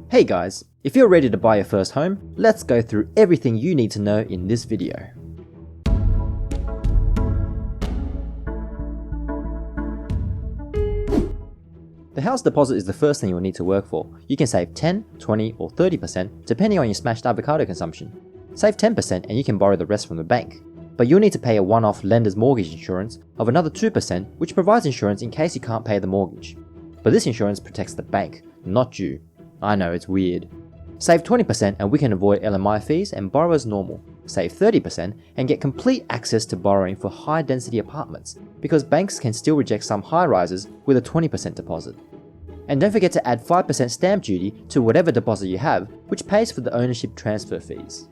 Hey guys, if you're ready to buy your first home, let's go through everything you need to know in this video. The house deposit is the first thing you'll need to work for. You can save 10, 20 or 30% depending on your smashed avocado consumption. Save 10% and you can borrow the rest from the bank. But you'll need to pay a one-off lender's mortgage insurance of another 2%, which provides insurance in case you can't pay the mortgage. But this insurance protects the bank, not you. I know, it's weird. Save 20% and we can avoid LMI fees and borrow as normal. Save 30% and get complete access to borrowing for high density apartments, because banks can still reject some high rises with a 20% deposit. And don't forget to add 5% stamp duty to whatever deposit you have, which pays for the ownership transfer fees.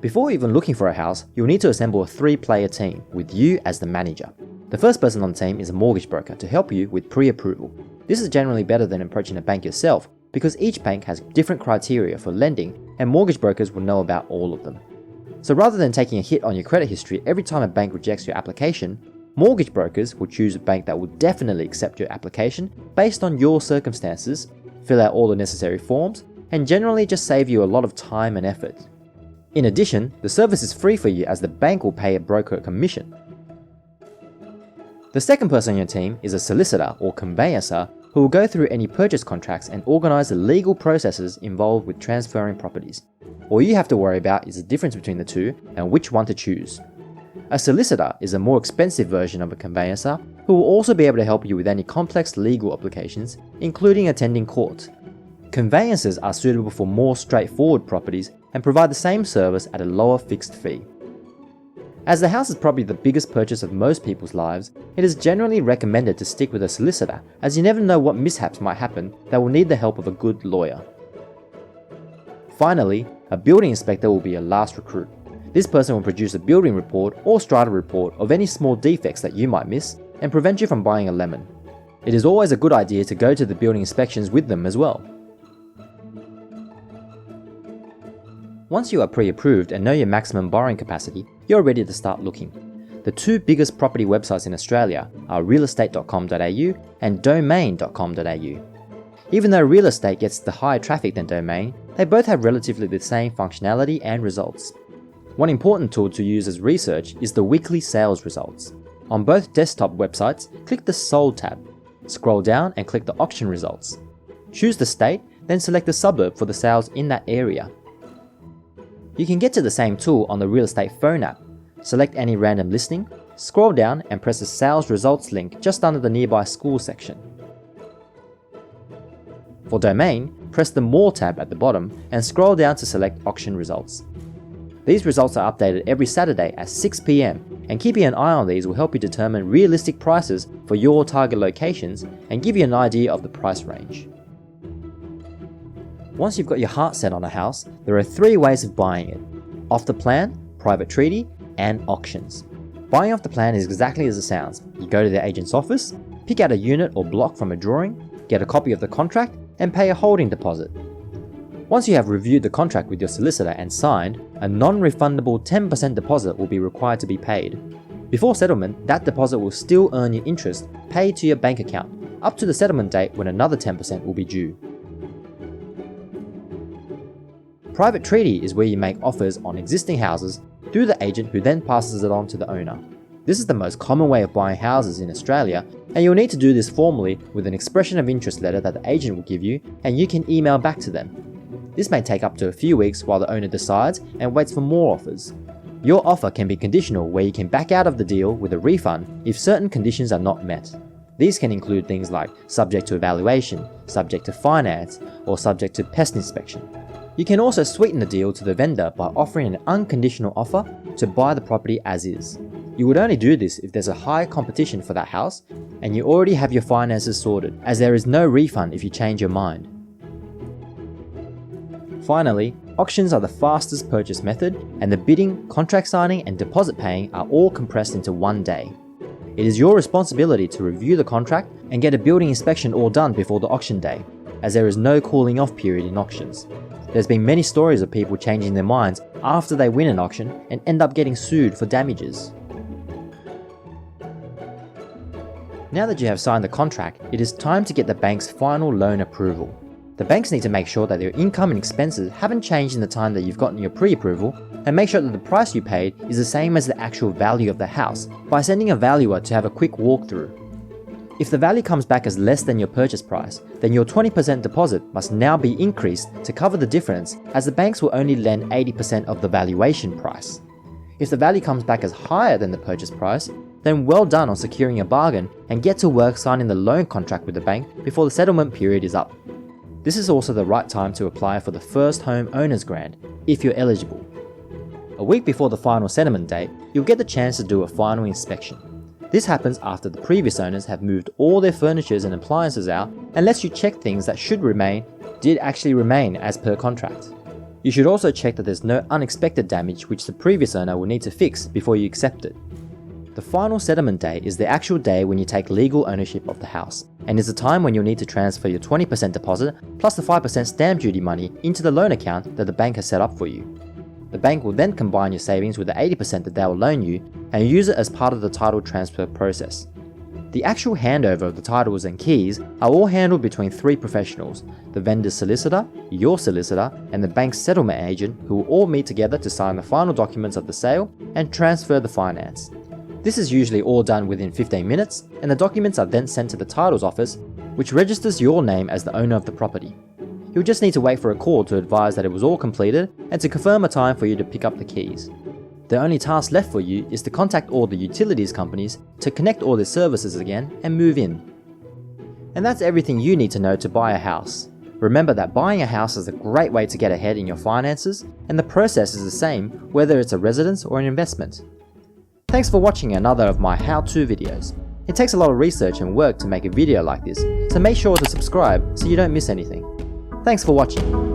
Before even looking for a house, you'll need to assemble a 3-player team with you as the manager. The first person on the team is a mortgage broker to help you with pre-approval. This is generally better than approaching a bank yourself, because each bank has different criteria for lending and mortgage brokers will know about all of them. So rather than taking a hit on your credit history every time a bank rejects your application, mortgage brokers will choose a bank that will definitely accept your application based on your circumstances, fill out all the necessary forms, and generally just save you a lot of time and effort. In addition, the service is free for you as the bank will pay a broker commission. The second person on your team is a solicitor or conveyancer who will go through any purchase contracts and organise the legal processes involved with transferring properties. All you have to worry about is the difference between the two and which one to choose. A solicitor is a more expensive version of a conveyancer who will also be able to help you with any complex legal applications, including attending court. Conveyancers are suitable for more straightforward properties and provide the same service at a lower fixed fee. As the house is probably the biggest purchase of most people's lives, it is generally recommended to stick with a solicitor, as you never know what mishaps might happen that will need the help of a good lawyer. Finally, a building inspector will be your last recruit. This person will produce a building report or strata report of any small defects that you might miss and prevent you from buying a lemon. It is always a good idea to go to the building inspections with them as well. Once you are pre-approved and know your maximum borrowing capacity, you're ready to start looking. The two biggest property websites in Australia are realestate.com.au and domain.com.au. Even though real estate gets the higher traffic than domain, they both have relatively the same functionality and results. One important tool to use as research is the weekly sales results. On both desktop websites, click the Sold tab. Scroll down and click the auction results. Choose the state, then select the suburb for the sales in that area. You can get to the same tool on the Real Estate phone app. Select any random listing, scroll down and press the Sales Results link just under the Nearby School section. For Domain, press the More tab at the bottom and scroll down to select Auction Results. These results are updated every Saturday at 6 PM, and keeping an eye on these will help you determine realistic prices for your target locations and give you an idea of the price range. Once you've got your heart set on a house, there are 3 ways of buying it: off the plan, private treaty, and auctions. Buying off the plan is exactly as it sounds. You go to the agent's office, pick out a unit or block from a drawing, get a copy of the contract, and pay a holding deposit. Once you have reviewed the contract with your solicitor and signed, a non-refundable 10% deposit will be required to be paid. Before settlement, that deposit will still earn you interest paid to your bank account, up to the settlement date when another 10% will be due. Private treaty is where you make offers on existing houses through the agent who then passes it on to the owner. This is the most common way of buying houses in Australia, and you'll need to do this formally with an expression of interest letter that the agent will give you and you can email back to them. This may take up to a few weeks while the owner decides and waits for more offers. Your offer can be conditional, where you can back out of the deal with a refund if certain conditions are not met. These can include things like subject to evaluation, subject to finance, or subject to pest inspection. You can also sweeten the deal to the vendor by offering an unconditional offer to buy the property as is. You would only do this if there's a high competition for that house and you already have your finances sorted, as there is no refund if you change your mind. Finally, auctions are the fastest purchase method, and the bidding, contract signing, and deposit paying are all compressed into one day. It is your responsibility to review the contract and get a building inspection all done before the auction day, as there is no cooling off period in auctions. There's been many stories of people changing their minds after they win an auction and end up getting sued for damages. Now that you have signed the contract, it is time to get the bank's final loan approval. The banks need to make sure that your income and expenses haven't changed in the time that you've gotten your pre-approval, and make sure that the price you paid is the same as the actual value of the house by sending a valuer to have a quick walkthrough. If the value comes back as less than your purchase price, then your 20% deposit must now be increased to cover the difference, as the banks will only lend 80% of the valuation price. If the value comes back as higher than the purchase price, then well done on securing a bargain and get to work signing the loan contract with the bank before the settlement period is up. This is also the right time to apply for the first home owner's grant, if you're eligible. A week before the final settlement date, you'll get the chance to do a final inspection. This happens after the previous owners have moved all their furniture and appliances out and lets you check things that should remain did actually remain as per contract. You should also check that there's no unexpected damage which the previous owner will need to fix before you accept it. The final settlement day is the actual day when you take legal ownership of the house, and is the time when you'll need to transfer your 20% deposit plus the 5% stamp duty money into the loan account that the bank has set up for you. The bank will then combine your savings with the 80% that they will loan you and use it as part of the title transfer process. The actual handover of the titles and keys are all handled between 3 professionals: the vendor's solicitor, your solicitor, and the bank's settlement agent, who will all meet together to sign the final documents of the sale and transfer the finance. This is usually all done within 15 minutes, and the documents are then sent to the titles office, which registers your name as the owner of the property. You'll just need to wait for a call to advise that it was all completed and to confirm a time for you to pick up the keys. The only task left for you is to contact all the utilities companies to connect all their services again and move in. And that's everything you need to know to buy a house. Remember that buying a house is a great way to get ahead in your finances, and the process is the same whether it's a residence or an investment. Thanks for watching another of my how-to videos. It takes a lot of research and work to make a video like this, so make sure to subscribe so you don't miss anything. Thanks for watching.